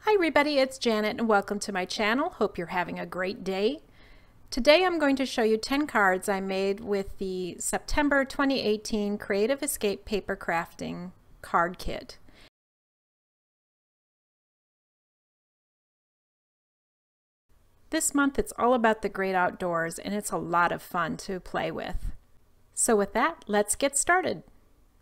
Hi everybody, it's Janet and welcome to my channel. Hope you're having a great day. Today I'm going to show you 10 cards I made with the September 2018 Creative Escape Papercrafting card kit. This month it's all about the great outdoors and it's a lot of fun to play with. So with that, let's get started.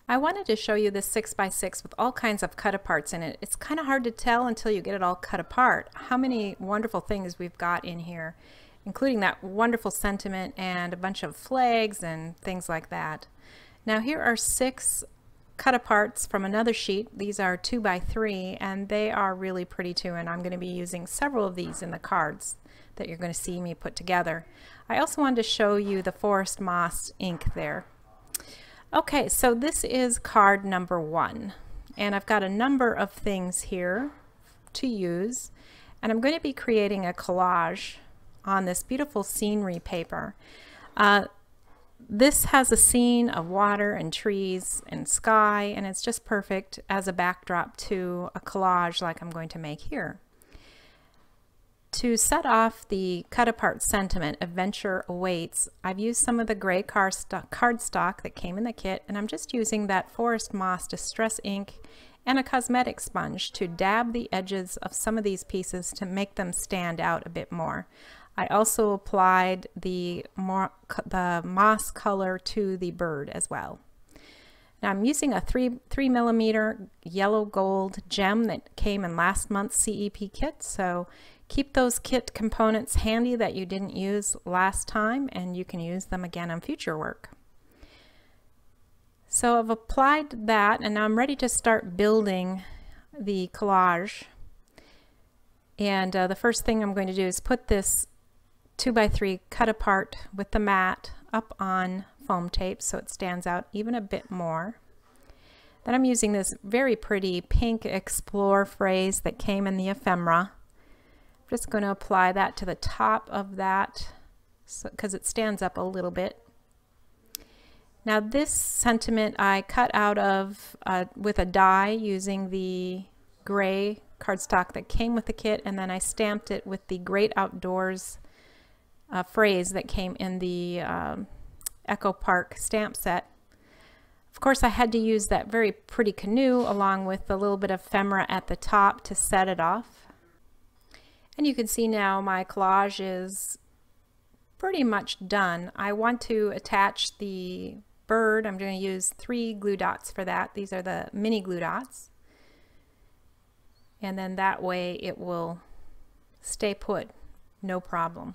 I wanted to show you this 6x6 with all kinds of cut aparts in it. It's kind of hard to tell until you get it all cut apart how many wonderful things we've got in here, including that wonderful sentiment and a bunch of flags and things like that. Now here are 6 cut aparts from another sheet. These are 2x3 and they are really pretty too, and I'm going to be using several of these in the cards that you're going to see me put together. I also wanted to show you the forest moss ink there. Okay, so this is card number 1, and I've got a number of things here to use, and I'm going to be creating a collage on this beautiful scenery paper. This has a scene of water and trees and sky, and it's just perfect as a backdrop to a collage like I'm going to make here. To set off the cut apart sentiment, Adventure Awaits, I've used some of the gray cardstock that came in the kit, and I'm just using that Forest Moss Distress ink and a cosmetic sponge to dab the edges of some of these pieces to make them stand out a bit more. I also applied the moss color to the bird as well. Now I'm using a 3mm yellow gold gem that came in last month's CEP kit, so keep those kit components handy that you didn't use last time, and you can use them again on future work. So I've applied that, and now I'm ready to start building the collage. And the first thing I'm going to do is put this 2x3 cut apart with the mat up on foam tape so it stands out even a bit more. Then I'm using this very pretty pink Explore phrase that came in the ephemera. I'm just going to apply that to the top of that because it stands up a little bit. Now this sentiment I cut out of with a die using the gray cardstock that came with the kit, and then I stamped it with the Great Outdoors phrase that came in the Echo Park stamp set. Of course I had to use that very pretty canoe along with a little bit of ephemera at the top to set it off. And you can see now my collage is pretty much done. I want to attach the bird. I'm going to use 3 glue dots for that. These are the mini glue dots. And then that way it will stay put, no problem.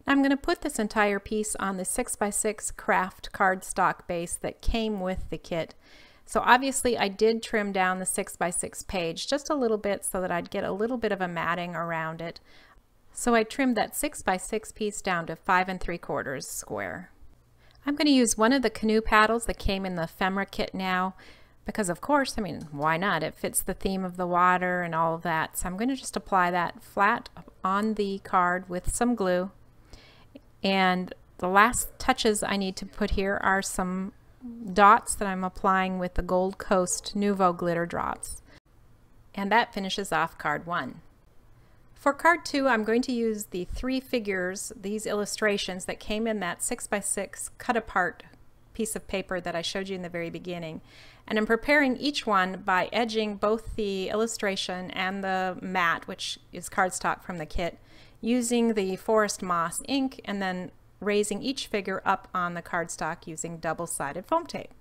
Now I'm going to put this entire piece on the 6x6 craft cardstock base that came with the kit. So obviously I did trim down the 6x6 page just a little bit so that I'd get a little bit of a matting around it. So I trimmed that 6x6 piece down to 5 3/4 square. I'm going to use one of the canoe paddles that came in the ephemera kit now because, of course, I mean, why not? It fits the theme of the water and all of that. So I'm going to just apply that flat on the card with some glue. And the last touches I need to put here are some dots that I'm applying with the Gold Coast Nouveau glitter drops. And that finishes off card 1. For card 2, I'm going to use the 3 figures, these illustrations that came in that 6x6 cut apart piece of paper that I showed you in the very beginning. And I'm preparing each one by edging both the illustration and the mat, which is cardstock from the kit, using the Forest Moss ink, and then raising each figure up on the cardstock using double-sided foam tape.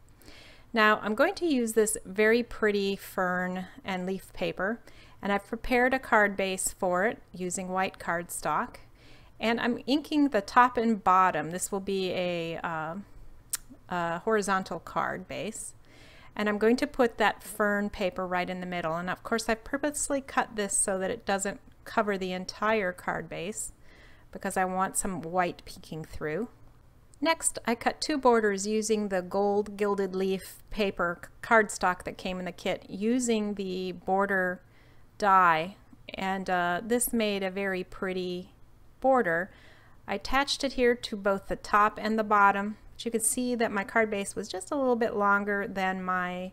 Now I'm going to use this very pretty fern and leaf paper, and I've prepared a card base for it using white cardstock, and I'm inking the top and bottom. This will be a horizontal card base, and I'm going to put that fern paper right in the middle. And of course I've purposely cut this so that it doesn't cover the entire card base, because I want some white peeking through. Next, I cut 2 borders using the gold gilded leaf paper cardstock that came in the kit using the border die, and this made a very pretty border. I attached it here to both the top and the bottom, but you can see that my card base was just a little bit longer than my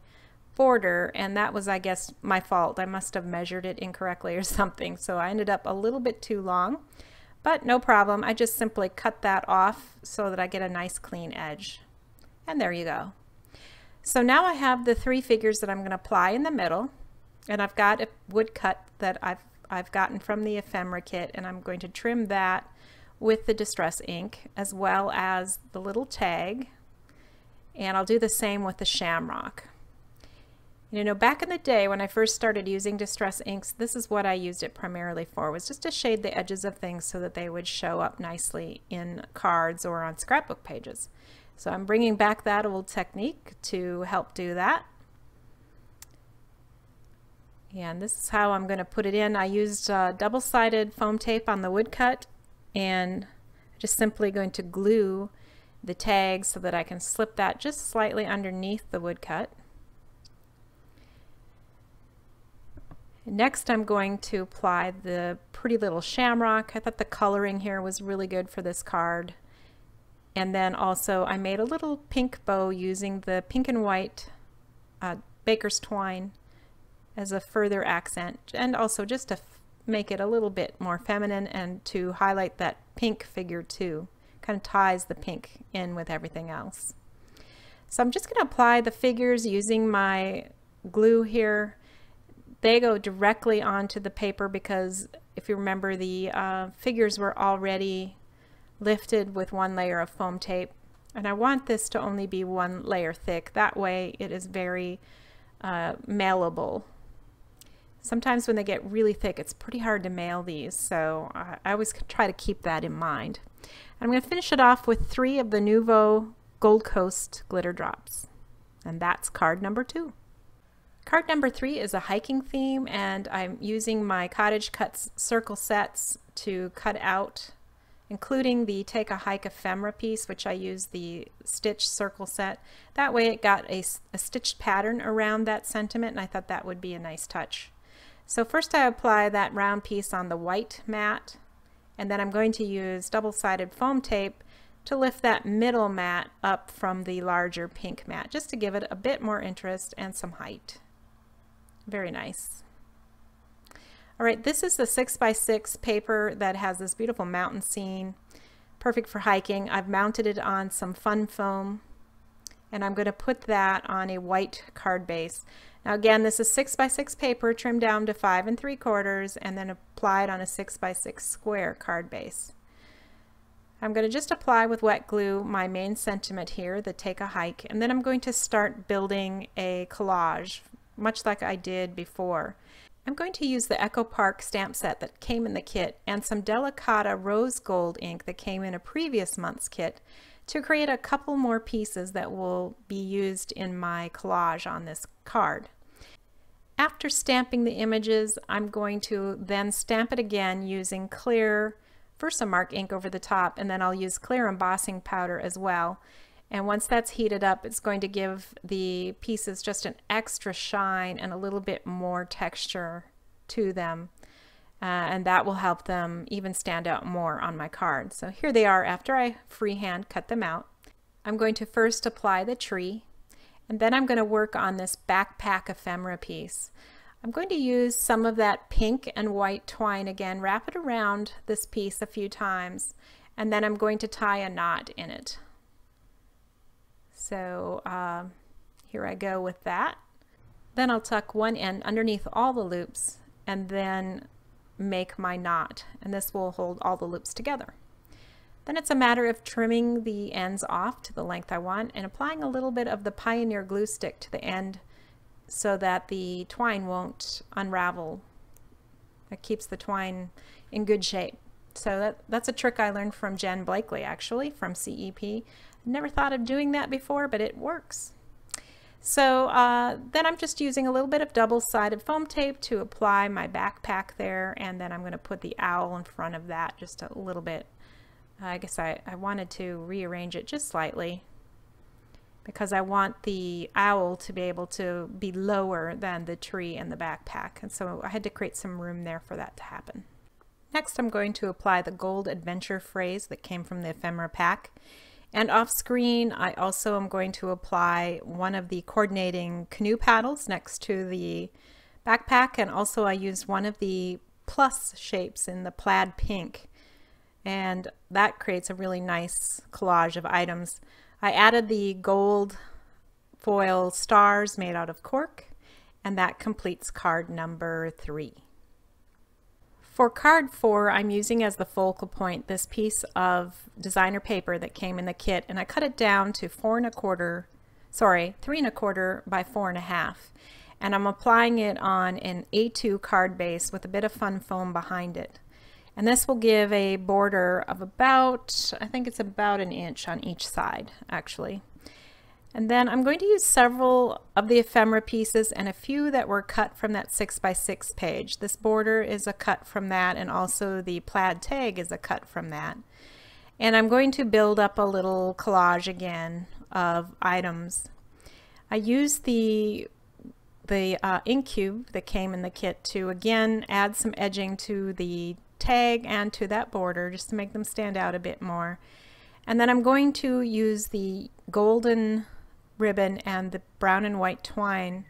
border, and that was, I guess, my fault. I must have measured it incorrectly or something, so I ended up a little bit too long, but no problem. I just simply cut that off so that I get a nice clean edge. And there you go. So now I have the 3 figures that I'm going to apply in the middle, and I've got a woodcut that I've gotten from the ephemera kit, and I'm going to trim that with the distress ink as well as the little tag, and I'll do the same with the shamrock. You know, back in the day when I first started using distress inks, this is what I used it primarily for, was just to shade the edges of things so that they would show up nicely in cards or on scrapbook pages. So I'm bringing back that old technique to help do that. And this is how I'm going to put it in. I used double-sided foam tape on the woodcut, and just simply going to glue the tag so that I can slip that just slightly underneath the woodcut. Next, I'm going to apply the pretty little shamrock. I thought the coloring here was really good for this card. And then also I made a little pink bow using the pink and white baker's twine as a further accent, and also just to make it a little bit more feminine and to highlight that pink figure too. Kind of ties the pink in with everything else. So I'm just going to apply the figures using my glue here. They go directly onto the paper because if you remember, the figures were already lifted with 1 layer of foam tape, and I want this to only be 1 layer thick. That way it is very mailable. Sometimes when they get really thick, it's pretty hard to mail these, so I always try to keep that in mind. I'm going to finish it off with 3 of the Nuvo Gold Coast glitter drops, and that's card number 2. Card number 3 is a hiking theme, and I'm using my Cottage Cuts circle sets to cut out, including the Take a Hike ephemera piece, which I used the stitch circle set. That way it got a stitched pattern around that sentiment, and I thought that would be a nice touch. So first I apply that round piece on the white mat, and then I'm going to use double-sided foam tape to lift that middle mat up from the larger pink mat, just to give it a bit more interest and some height. Very nice. All right, this is the 6x6 paper that has this beautiful mountain scene, perfect for hiking. I've mounted it on some fun foam, and I'm going to put that on a white card base. Now again, this is 6x6 paper trimmed down to 5 3/4 and then applied on a 6x6 square card base. I'm going to just apply with wet glue my main sentiment here, the Take a Hike, and then I'm going to start building a collage, much like I did before. I'm going to use the Echo Park stamp set that came in the kit and some Delicata rose gold ink that came in a previous month's kit to create a couple more pieces that will be used in my collage on this card. After stamping the images, I'm going to then stamp it again using clear Versamark ink over the top, and then I'll use clear embossing powder as well. And once that's heated up, it's going to give the pieces just an extra shine and a little bit more texture to them. And that will help them even stand out more on my card. So here they are after I freehand cut them out. I'm going to first apply the tree, and then I'm going to work on this backpack ephemera piece. I'm going to use some of that pink and white twine again, wrap it around this piece a few times, and then I'm going to tie a knot in it. So here I go with that. Then I'll tuck one end underneath all the loops and then make my knot, and this will hold all the loops together. Then it's a matter of trimming the ends off to the length I want and applying a little bit of the Pioneer glue stick to the end so that the twine won't unravel. It keeps the twine in good shape. So that's a trick I learned from Jen Blakely, actually, from CEP. Never thought of doing that before, but it works. So then I'm just using a little bit of double-sided foam tape to apply my backpack there, and then I'm going to put the owl in front of that just a little bit. I guess I wanted to rearrange it just slightly because I want the owl to be able to be lower than the tree and the backpack, and so I had to create some room there for that to happen. Next, I'm going to apply the Gold Adventure phrase that came from the ephemera pack. And off screen, I also am going to apply one of the coordinating canoe paddles next to the backpack, and also I used one of the plus shapes in the plaid pink, and that creates a really nice collage of items. I added the gold foil stars made out of cork, and that completes card number 3. For card 4, I'm using as the focal point this piece of designer paper that came in the kit, and I cut it down to 3 1/4 by 4.5, and I'm applying it on an A2 card base with a bit of fun foam behind it. And this will give a border of about, I think it's about 1 inch on each side actually. And then I'm going to use several of the ephemera pieces and a few that were cut from that 6x6 page. This border is a cut from that, and also the plaid tag is a cut from that. And I'm going to build up a little collage again of items. I used the ink cube that came in the kit to again add some edging to the tag and to that border just to make them stand out a bit more. And then I'm going to use the golden ribbon and the brown and white twine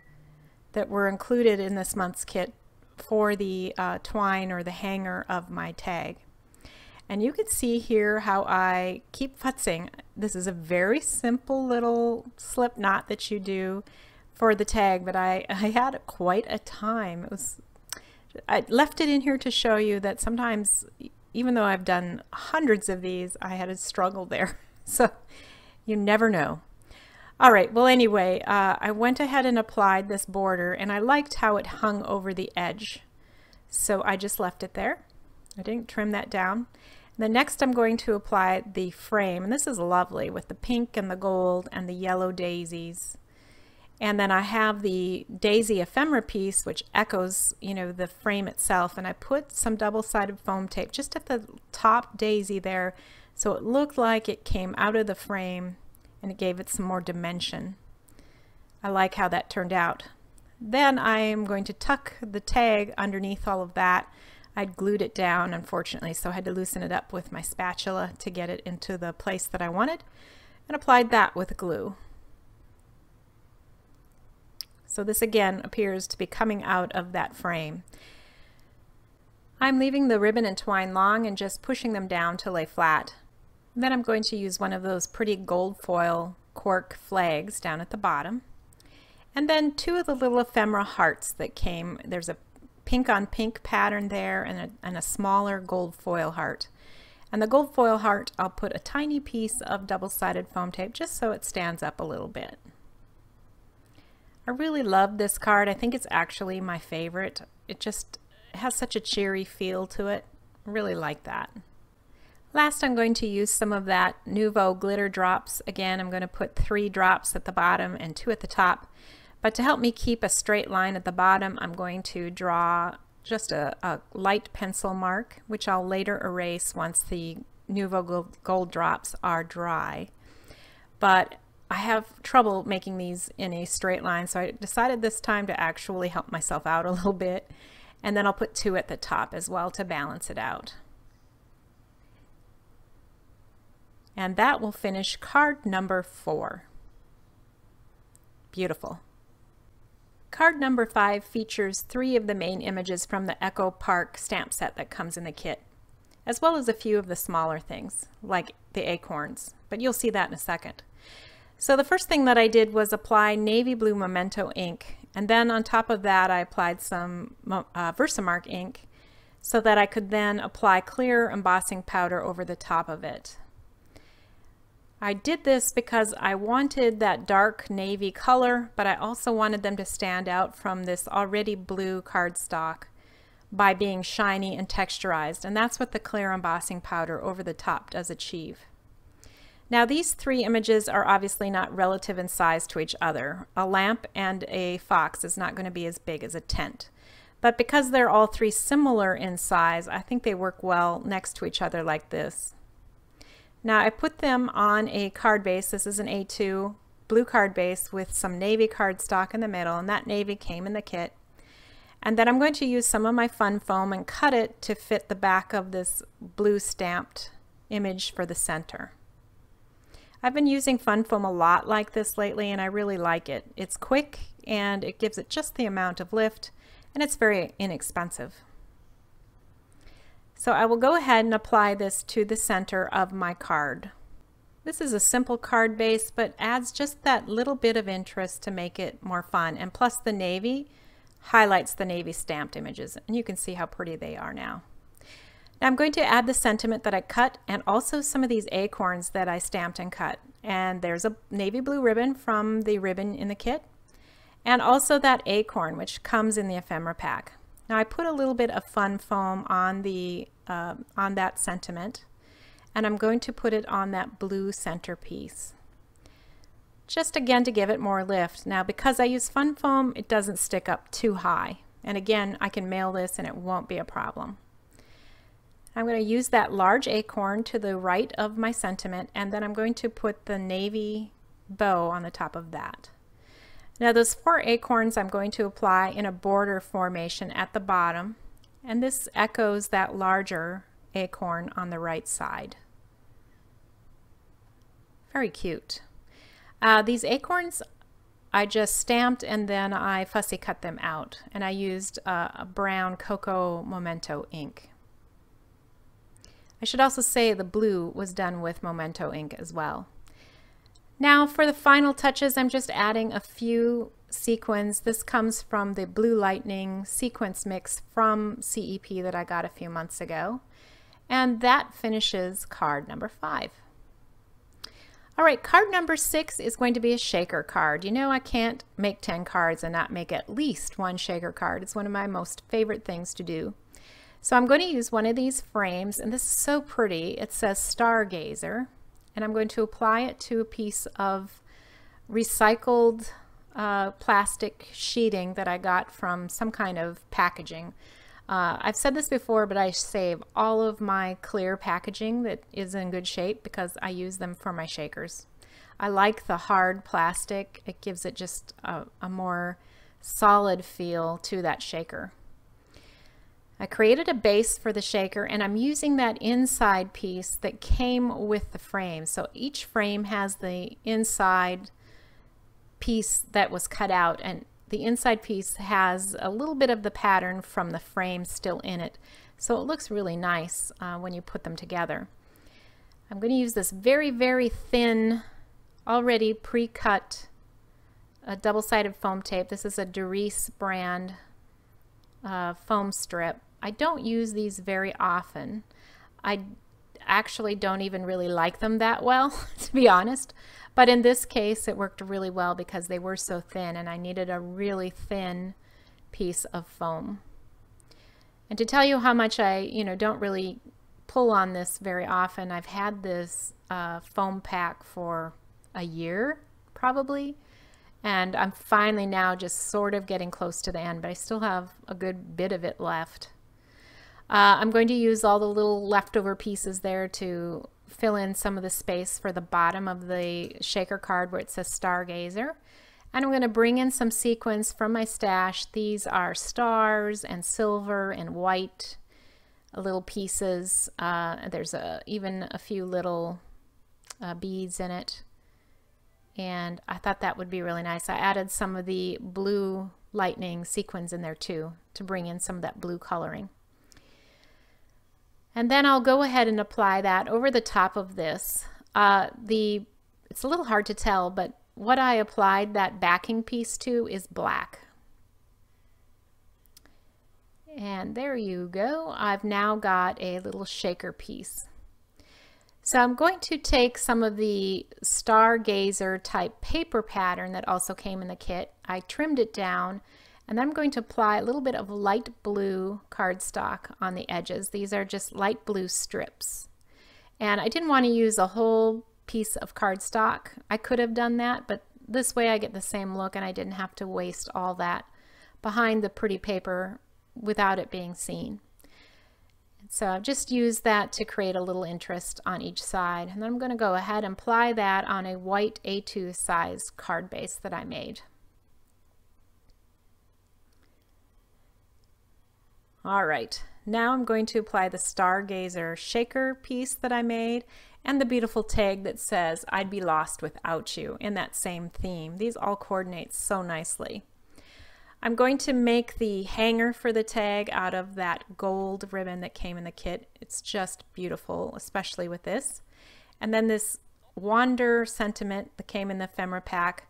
that were included in this month's kit for the twine or the hanger of my tag. And you can see here how I keep futzing. This is a very simple little slip knot that you do for the tag, but I had quite a time. I left it in here to show you that sometimes, even though I've done hundreds of these, I had a struggle there. So you never know. All right, well anyway, I went ahead and applied this border, and I liked how it hung over the edge. So I just left it there. I didn't trim that down. Then next I'm going to apply the frame, and this is lovely with the pink and the gold and the yellow daisies. And then I have the daisy ephemera piece, which echoes, you know, the frame itself, and I put some double-sided foam tape just at the top daisy there, so it looked like it came out of the frame and it gave it some more dimension. I like how that turned out. Then I am going to tuck the tag underneath all of that. I'd glued it down, unfortunately, so I had to loosen it up with my spatula to get it into the place that I wanted, and applied that with glue. So this again appears to be coming out of that frame. I'm leaving the ribbon and twine long and just pushing them down to lay flat. Then I'm going to use one of those pretty gold foil cork flags down at the bottom. And then 2 of the little ephemera hearts that came. There's a pink on pink pattern there and a smaller gold foil heart. And the gold foil heart, I'll put a tiny piece of double-sided foam tape just so it stands up a little bit. I really love this card. I think it's actually my favorite. It just has such a cheery feel to it. I really like that. Last, I'm going to use some of that Nouveau glitter drops. Again, I'm going to put 3 drops at the bottom and 2 at the top. But to help me keep a straight line at the bottom, I'm going to draw just a light pencil mark, which I'll later erase once the Nouveau gold drops are dry. But I have trouble making these in a straight line, so I decided this time to actually help myself out a little bit. And then I'll put 2 at the top as well to balance it out. And that will finish card number 4. Beautiful. Card number 5 features 3 of the main images from the Echo Park stamp set that comes in the kit, as well as a few of the smaller things, like the acorns, but you'll see that in a second. So the first thing that I did was apply navy blue Memento ink, and then on top of that I applied some Versamark ink so that I could then apply clear embossing powder over the top of it. I did this because I wanted that dark navy color, but I also wanted them to stand out from this already blue cardstock by being shiny and texturized, and that's what the clear embossing powder over the top does achieve. Now these 3 images are obviously not relative in size to each other. A lamp and a fox is not going to be as big as a tent. But because they're all 3 similar in size, I think they work well next to each other like this. Now I put them on a card base. This is an A2 blue card base with some navy cardstock in the middle, and that navy came in the kit. And then I'm going to use some of my fun foam and cut it to fit the back of this blue stamped image for the center. I've been using fun foam a lot like this lately, and I really like it. It's quick and it gives it just the amount of lift, and it's very inexpensive. So I will go ahead and apply this to the center of my card. This is a simple card base, but adds just that little bit of interest to make it more fun. And plus the navy highlights the navy stamped images, and you can see how pretty they are now. Now I'm going to add the sentiment that I cut and also some of these acorns that I stamped and cut. And there's a navy blue ribbon from the ribbon in the kit, and also that acorn, which comes in the ephemera pack. Now I put a little bit of fun foam on that sentiment, and I'm going to put it on that blue centerpiece, just again to give it more lift. Now because I use fun foam, it doesn't stick up too high, and again I can mail this and it won't be a problem. I'm going to use that large acorn to the right of my sentiment, and then I'm going to put the navy bow on the top of that. Now those 4 acorns I'm going to apply in a border formation at the bottom, and this echoes that larger acorn on the right side. Very cute. These acorns I just stamped and then I fussy cut them out, and I used a brown cocoa memento ink. I should also say the blue was done with memento ink as well. Now for the final touches, I'm just adding a few sequins. This comes from the Blue Lightning sequence mix from CEP that I got a few months ago. And that finishes card number 5. All right, card number 6 is going to be a shaker card. You know, I can't make 10 cards and not make at least one shaker card. It's one of my most favorite things to do. So I'm going to use one of these frames, and this is so pretty. It says Stargazer, and I'm going to apply it to a piece of recycled plastic sheeting that I got from some kind of packaging. I've said this before, but I save all of my clear packaging that is in good shape because I use them for my shakers. I like the hard plastic. It gives it just a more solid feel to that shaker. I created a base for the shaker, and I'm using that inside piece that came with the frame. So each frame has the inside piece that was cut out, and the inside piece has a little bit of the pattern from the frame still in it. So it looks really nice when you put them together. I'm going to use this very, very thin, already pre-cut double-sided foam tape. This is a Doris brand foam strip. I don't use these very often. I actually don't even really like them that well, to be honest. But in this case, it worked really well because they were so thin, and I needed a really thin piece of foam. And to tell you how much I, don't really pull on this very often, I've had this foam pack for a year, probably. And I'm finally now just sort of getting close to the end, but I still have a good bit of it left. I'm going to use all the little leftover pieces there to fill in some of the space for the bottom of the shaker card where it says Stargazer. And I'm going to bring in some sequins from my stash. These are stars and silver and white little pieces. There's even a few little beads in it. And I thought that would be really nice. I added some of the Blue Lightning sequins in there too to bring in some of that blue coloring. And then I'll go ahead and apply that over the top of this. It's a little hard to tell, but what I applied that backing piece to is black. And there you go. I've now got a little shaker piece. So I'm going to take some of the Stargazer type paper pattern that also came in the kit. I trimmed it down, and then I'm going to apply a little bit of light blue cardstock on the edges. These are just light blue strips. And I didn't want to use a whole piece of cardstock. I could have done that, but this way I get the same look and I didn't have to waste all that behind the pretty paper without it being seen. So I've just used that to create a little interest on each side. And then I'm going to go ahead and apply that on a white A2 size card base that I made. All right, now I'm going to apply the Stargazer shaker piece that I made. and the beautiful tag that says "I'd be lost without you" in that same theme. These all coordinate so nicely. I'm going to make the hanger for the tag out of that gold ribbon that came in the kit. It's just beautiful, especially with this. And then this Wander sentiment that came in the ephemera pack.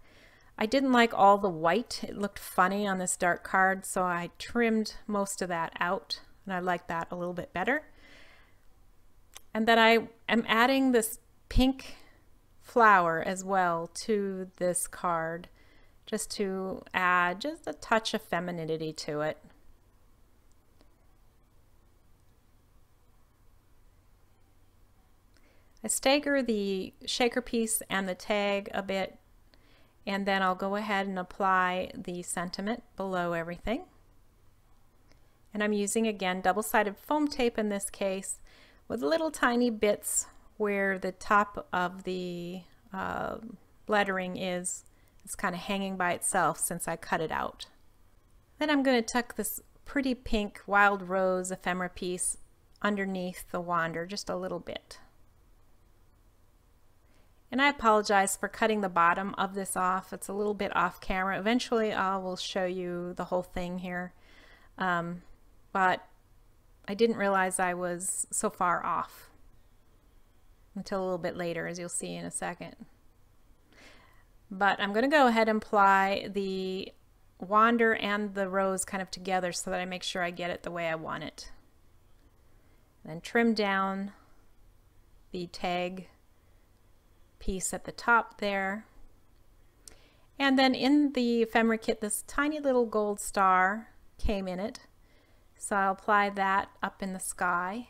I didn't like all the white. It looked funny on this dark card, so I trimmed most of that out, and I like that a little bit better. And then I am adding this pink flower as well to this card, just to add just a touch of femininity to it. I stagger the shaker piece and the tag a bit, and then I'll go ahead and apply the sentiment below everything. And I'm using, again, double-sided foam tape in this case, with little tiny bits where the top of the lettering is. It's kind of hanging by itself since I cut it out. Then I'm going to tuck this pretty pink wild rose ephemera piece underneath the Wander just a little bit. And I apologize for cutting the bottom of this off. It's a little bit off camera. Eventually I will show you the whole thing here. But I didn't realize I was so far off until a little bit later, as you'll see in a second. But I'm going to go ahead and apply the Wander and the rose kind of together so that I make sure I get it the way I want it. Then trim down the tag piece at the top there. And then in the ephemera kit, this tiny little gold star came in it. So I'll apply that up in the sky.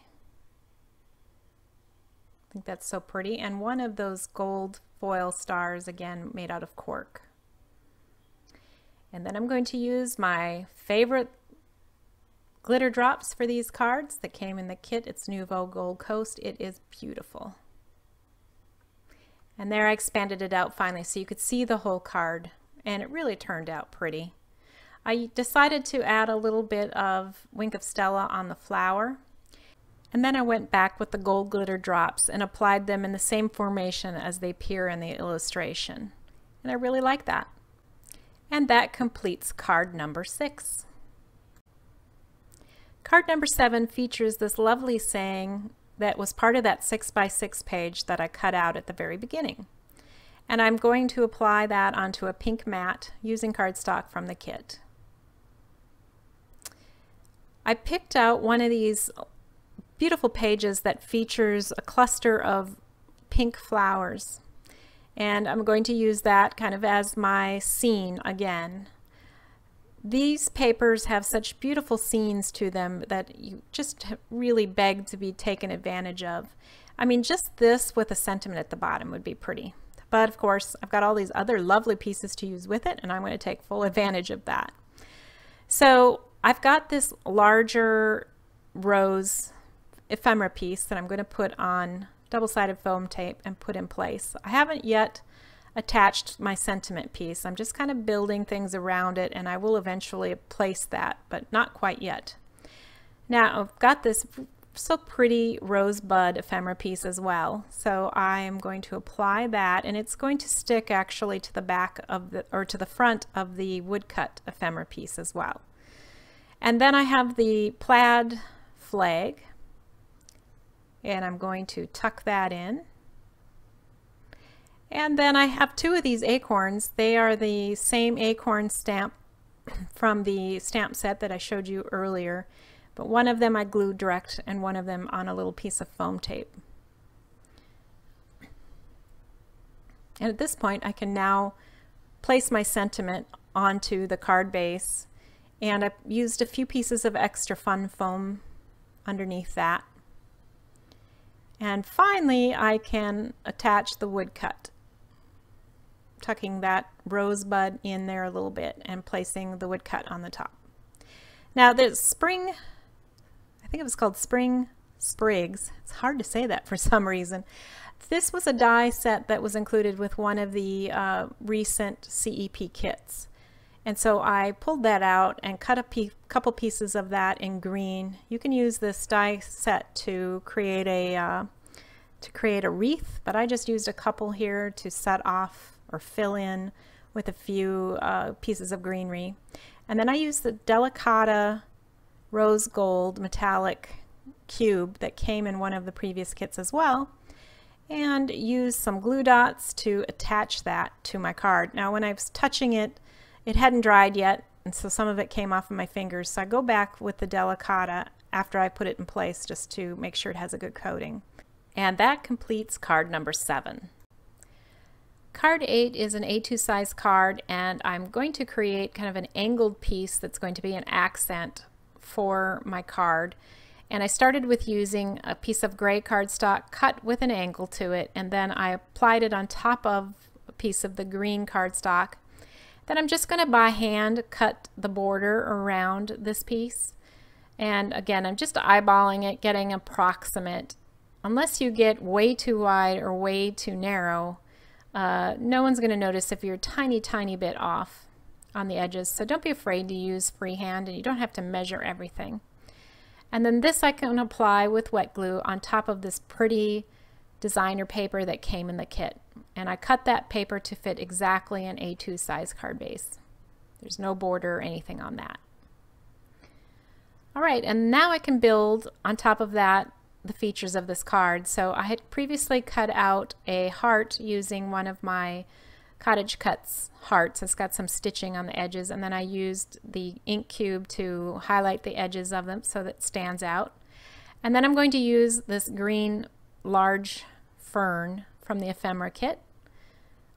I think that's so pretty. And one of those gold foil stars, again, made out of cork. And then I'm going to use my favorite glitter drops for these cards that came in the kit. It's Nouveau Gold Coast. It is beautiful. And there I expanded it out finally so you could see the whole card, and it really turned out pretty. I decided to add a little bit of Wink of Stella on the flower, and then I went back with the gold glitter drops and applied them in the same formation as they appear in the illustration. And I really like that. And that completes card number 6. Card number 7 features this lovely saying that was part of that 6x6 page that I cut out at the very beginning. And I'm going to apply that onto a pink mat using cardstock from the kit. I picked out one of these beautiful pages that features a cluster of pink flowers, and I'm going to use that kind of as my scene again. These papers have such beautiful scenes to them that you just really beg to be taken advantage of. I mean, just this with a sentiment at the bottom would be pretty. But of course, I've got all these other lovely pieces to use with it, and I'm going to take full advantage of that. So I've got this larger rose ephemera piece that I'm going to put on double-sided foam tape and put in place. I haven't yet attached my sentiment piece. I'm just kind of building things around it, and I will eventually place that, but not quite yet. Now I've got this so pretty rosebud ephemera piece as well, so I'm going to apply that, and it's going to stick actually to the back of the, or to the front of the woodcut ephemera piece as well. And then I have the plaid flag, and I'm going to tuck that in. And then I have 2 of these acorns. They are the same acorn stamp from the stamp set that I showed you earlier, but one of them I glued direct and one of them on a little piece of foam tape. And at this point I can now place my sentiment onto the card base, and I used a few pieces of extra fun foam underneath that. And finally I can attach the woodcut, tucking that rosebud in there a little bit and placing the woodcut on the top. Now there's spring, I think it was called Spring Sprigs. It's hard to say that for some reason. This was a die set that was included with one of the recent CEP kits. And so I pulled that out and cut a couple pieces of that in green. You can use this die set to create a to create a wreath, but I just used a couple here to set off or fill in with a few pieces of greenery. And then I used the Delicata rose gold metallic cube that came in one of the previous kits as well, and used some glue dots to attach that to my card. Now when I was touching it, it hadn't dried yet, and so some of it came off of my fingers, so I go back with the Delicata after I put it in place just to make sure it has a good coating. And that completes card number 7. Card 8 is an A2 size card, and I'm going to create kind of an angled piece that's going to be an accent for my card. And I started with using a piece of gray cardstock cut with an angle to it, and then I applied it on top of a piece of the green cardstock. Then I'm just going to by hand cut the border around this piece. And again, I'm just eyeballing it, getting approximate. Unless you get way too wide or way too narrow, no one's going to notice if you're a tiny bit off on the edges. So don't be afraid to use freehand, and you don't have to measure everything. And then this I can apply with wet glue on top of this pretty designer paper that came in the kit. And I cut that paper to fit exactly an A2 size card base. There's no border or anything on that. All right, and now I can build on top of that the features of this card. So I had previously cut out a heart using one of my Cottage Cuts hearts. It's got some stitching on the edges, and then I used the ink cube to highlight the edges of them so that it stands out. And then I'm going to use this green large fern from the ephemera kit.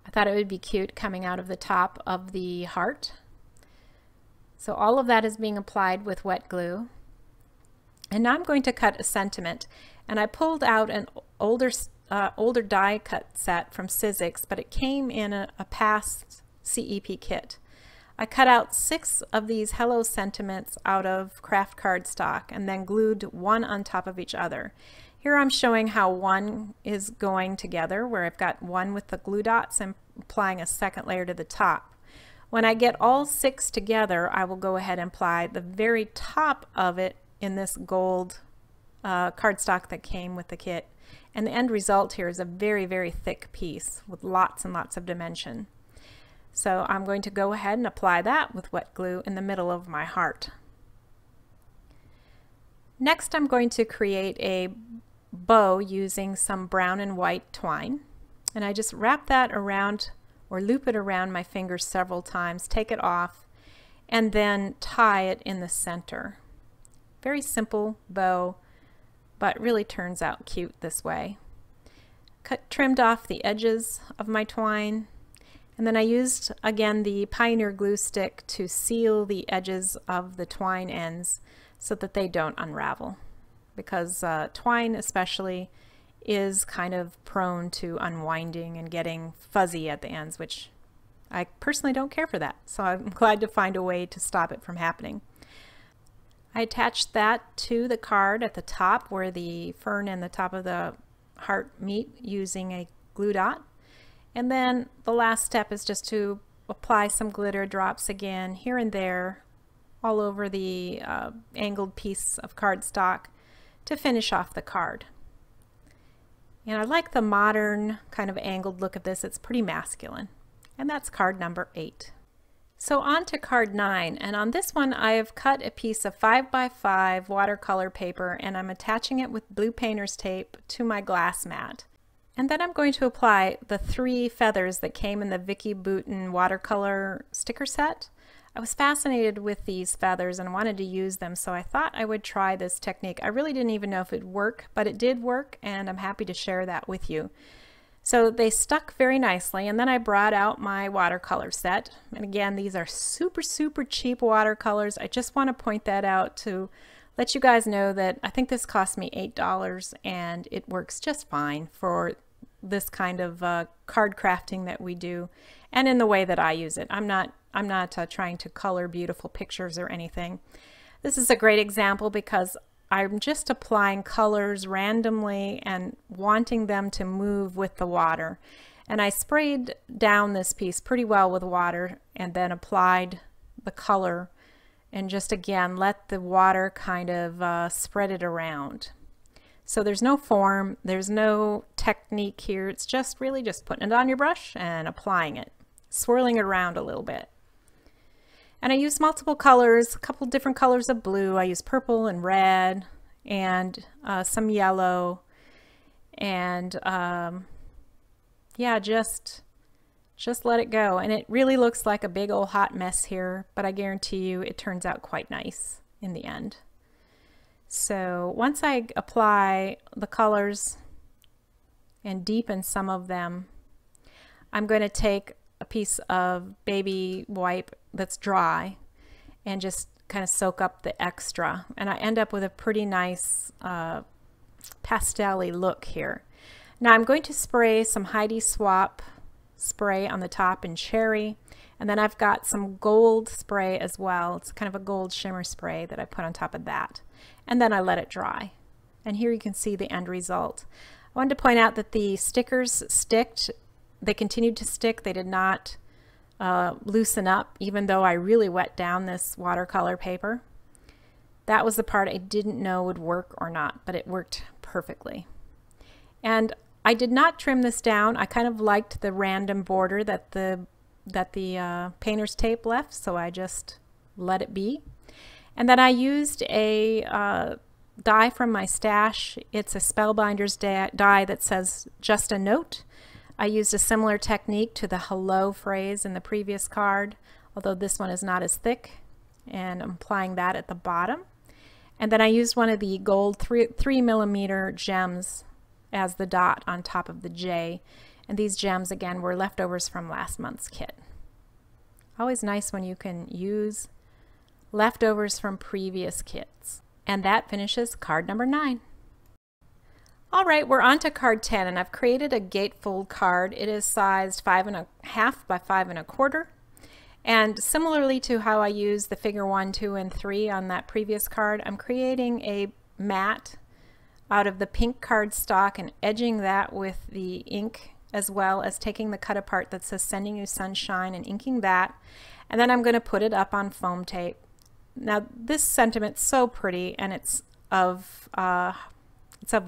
I thought it would be cute coming out of the top of the heart. So all of that is being applied with wet glue. And now I'm going to cut a sentiment, and I pulled out an older die cut set from Sizzix, but it came in a past CEP kit. I cut out 6 of these Hello sentiments out of craft cardstock and then glued one on top of each other. Here I'm showing how one is going together, where I've got one with the glue dots and applying a second layer to the top. When I get all 6 together, I will go ahead and apply the very top of it in this gold cardstock that came with the kit. And the end result here is a very thick piece with lots and lots of dimension. So I'm going to go ahead and apply that with wet glue in the middle of my heart. Next I'm going to create a bow using some brown and white twine. And I just wrap that around or loop it around my fingers several times, take it off, and then tie it in the center. Very simple bow, but really turns out cute this way. Trimmed off the edges of my twine, and then I used again the Pioneer glue stick to seal the edges of the twine ends so that they don't unravel, because twine especially is kind of prone to unwinding and getting fuzzy at the ends, which I personally don't care for that, so I'm glad to find a way to stop it from happening. I attached that to the card at the top where the fern and the top of the heart meet using a glue dot. And then the last step is just to apply some glitter drops again here and there all over the angled piece of cardstock to finish off the card. And I like the modern kind of angled look of this. It's pretty masculine. And that's card number 8. So on to card 9, and on this one I have cut a piece of 5x5 watercolor paper, and I'm attaching it with blue painter's tape to my glass mat. And then I'm going to apply the 3 feathers that came in the Vicki Boutin watercolor sticker set. I was fascinated with these feathers and wanted to use them, so I thought I would try this technique. I really didn't even know if it would work, but it did work, and I'm happy to share that with you. So they stuck very nicely, and then I brought out my watercolor set. And again, these are super cheap watercolors. I just want to point that out to let you guys know that I think this cost me $8, and it works just fine for this kind of card crafting that we do, and in the way that I use it. I'm not trying to color beautiful pictures or anything. This is a great example because I'm just applying colors randomly and wanting them to move with the water. And I sprayed down this piece pretty well with water and then applied the color and just again let the water kind of spread it around. So there's no form, there's no technique here. It's just really just putting it on your brush and applying it, swirling it around a little bit. And I use multiple colors, a couple different colors of blue. I use purple and red and some yellow. And yeah, just let it go. And it really looks like a big old hot mess here, but I guarantee you it turns out quite nice in the end. So once I apply the colors and deepen some of them, I'm going to take a piece of baby wipe that's dry and just kind of soak up the extra. And I end up with a pretty nice pastel-y look here. Now I'm going to spray some Heidi Swap spray on the top in cherry, and then I've got some gold spray as well. It's kind of a gold shimmer spray that I put on top of that. And then I let it dry. And here you can see the end result. I wanted to point out that the stickers sticked. They continued to stick. They did not loosen up, even though I really wet down this watercolor paper. That was the part I didn't know would work or not, but it worked perfectly. And I did not trim this down. I kind of liked the random border that the painter's tape left, so I just let it be. And then I used a die from my stash. It's a Spellbinders die that says just a note. I used a similar technique to the hello phrase in the previous card, although this one is not as thick, and I'm applying that at the bottom. And then I used one of the gold 3mm gems as the dot on top of the J. And these gems, again, were leftovers from last month's kit. Always nice when you can use leftovers from previous kits. And that finishes card number 9. All right, we're on to card 10, and I've created a gatefold card. It is sized 5.5 by 5.25. And similarly to how I used the figure 1, 2, and 3 on that previous card, I'm creating a mat out of the pink cardstock and edging that with the ink, as well as taking the cut apart that says Sending You Sunshine and inking that. And then I'm going to put it up on foam tape. Now this sentiment's so pretty, and it's of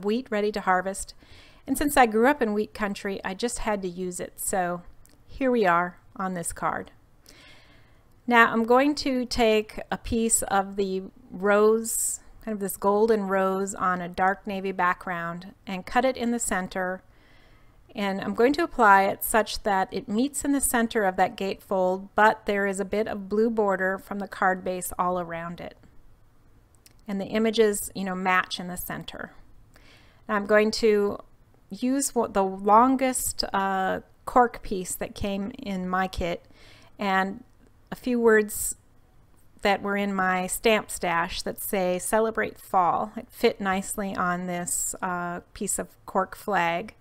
wheat ready to harvest. And since I grew up in wheat country, I just had to use it. So here we are on this card. Now I'm going to take a piece of the rose, kind of this golden rose on a dark navy background, and cut it in the center. And I'm going to apply it such that it meets in the center of that gatefold, but there is a bit of blue border from the card base all around it. And the images, match in the center. Now I'm going to use the longest cork piece that came in my kit, and a few words that were in my stamp stash that say Celebrate Fall. It fit nicely on this piece of cork flag.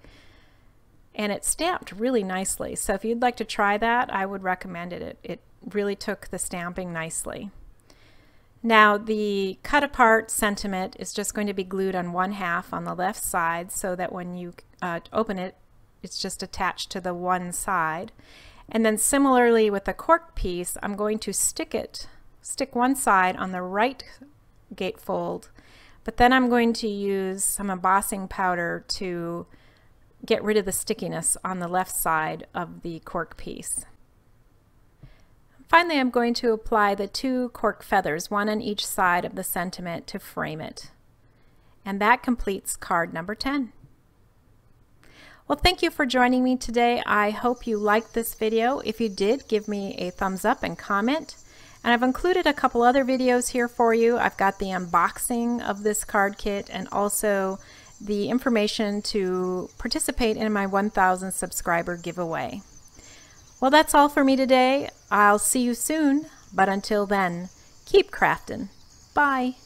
And it stamped really nicely. So if you'd like to try that, I would recommend it. It really took the stamping nicely. Now the cut apart sentiment is just going to be glued on 1/2 on the left side, so that when you open it, it's just attached to the one side. And then similarly with the cork piece, I'm going to stick one side on the right gatefold, but then I'm going to use some embossing powder to get rid of the stickiness on the left side of the cork piece. Finally, I'm going to apply the 2 cork feathers, one on each side of the sentiment, to frame it. And that completes card number 10. Well, thank you for joining me today. I hope you liked this video. If you did, give me a thumbs up and comment. And I've included a couple other videos here for you. I've got the unboxing of this card kit and also the information to participate in my 1,000 subscriber giveaway. Well, that's all for me today. I'll see you soon, but until then, keep crafting. Bye.